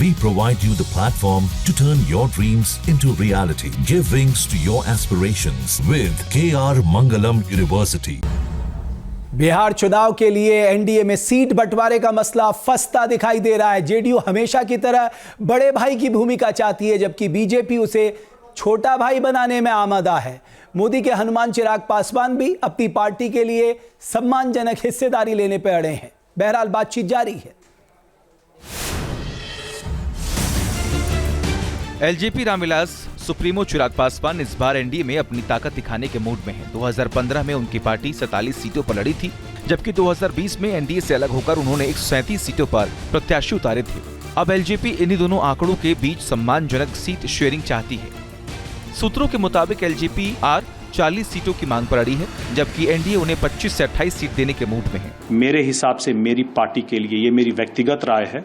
We provide you the platform to turn your dreams into reality. Give wings to your aspirations with KR Mangalam University. Bihar चुनाव के लिए NDA में seat बंटवारे का मसला फंसता दिखाई दे रहा है। जेडीयू हमेशा की तरह बड़े भाई की भूमिका चाहती है, जबकि बीजेपी उसे छोटा भाई बनाने में आमादा है। मोदी के हनुमान चिराग पासवान भी अपनी पार्टी के लिए सम्मानजनक हिस्सेदारी लेने पर अड़े हैं। बहरहाल बातचीत जारी है। एलजेपी रामविलास सुप्रीमो चिराग पासवान इस बार एनडीए में अपनी ताकत दिखाने के मूड में हैं। 2015 में उनकी पार्टी 47 सीटों पर लड़ी थी, जबकि 2020 में एनडीए से अलग होकर उन्होंने 137 सीटों पर प्रत्याशी उतारे थे। अब एलजेपी इन्हीं दोनों आंकड़ों के बीच सम्मानजनक सीट शेयरिंग चाहती है। सूत्रों के मुताबिक एलजेपी 40 सीटों की मांग पर अड़ी है, जबकि एनडीए उन्हें 25 से 28 सीट देने के मूड में है। मेरे हिसाब से मेरी पार्टी के लिए, ये मेरी व्यक्तिगत राय है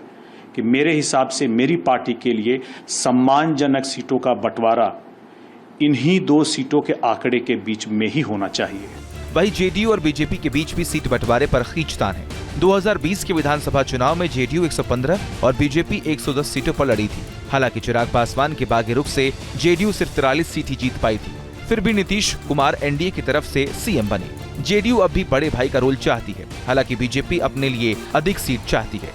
कि मेरे हिसाब से मेरी पार्टी के लिए सम्मानजनक सीटों का बंटवारा इन्हीं 2 सीटों के आंकड़े के बीच में ही होना चाहिए। वहीं जेडीयू और बीजेपी के बीच भी सीट बंटवारे पर खींचतान है। 2020 के विधानसभा चुनाव में जेडीयू 115 और बीजेपी 110 सीटों पर लड़ी थी। हालांकि चिराग पासवान के बागी रुख से जेडीयू सिर्फ 43 सीट ही जीत पाई थी। फिर भी नीतीश कुमार एनडीए की तरफ से सीएम बने। जेडीयू अब भी बड़े भाई का रोल चाहती है, हालांकि बीजेपी अपने लिए अधिक सीट चाहती है।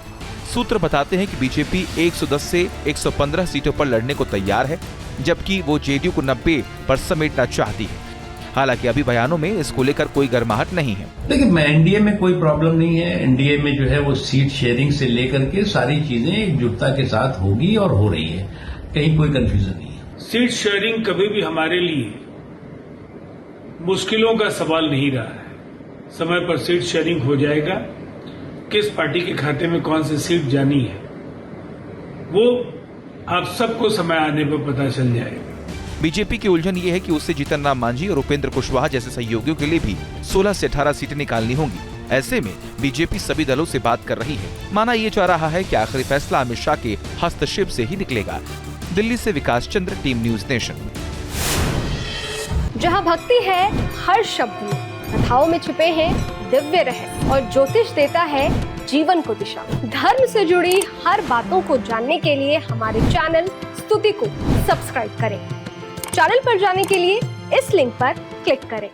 सूत्र बताते हैं कि बीजेपी 110 से 115 सीटों पर लड़ने को तैयार है, जबकि वो जेडीयू को 90 पर समेटना चाहती है। हालांकि अभी बयानों में इसको लेकर कोई गर्माहट नहीं है। देखिए, एनडीए में कोई प्रॉब्लम नहीं है। एनडीए में जो है वो सीट शेयरिंग से लेकर के सारी चीजें एकजुटता के साथ होगी और हो रही है, कहीं कोई कंफ्यूजन नहीं है। सीट शेयरिंग कभी भी हमारे लिए मुश्किलों का सवाल नहीं रहा है। समय पर सीट शेयरिंग हो जाएगा। किस पार्टी के खाते में कौन सी सीट जानी है वो आप सबको समय आने पर पता चल जाएगा। बीजेपी की उलझन ये है कि उससे जीतन राम मांझी और उपेंद्र कुशवाहा जैसे सहयोगियों के लिए भी 16 से 18 सीटें निकालनी होंगी। ऐसे में बीजेपी सभी दलों से बात कर रही है। माना ये जा रहा है कि आखिरी फैसला अमित शाह के हस्तक्षेप से ही निकलेगा। दिल्ली से विकास चंद्र, टीम न्यूज नेशन। जहाँ भक्ति है हर शब्द में, कथाओं में छुपे हैं दिव्य रहस्य और ज्योतिष देता है जीवन को दिशा। धर्म से जुड़ी हर बातों को जानने के लिए हमारे चैनल स्तुति को सब्सक्राइब करें। चैनल पर जाने के लिए इस लिंक पर क्लिक करें।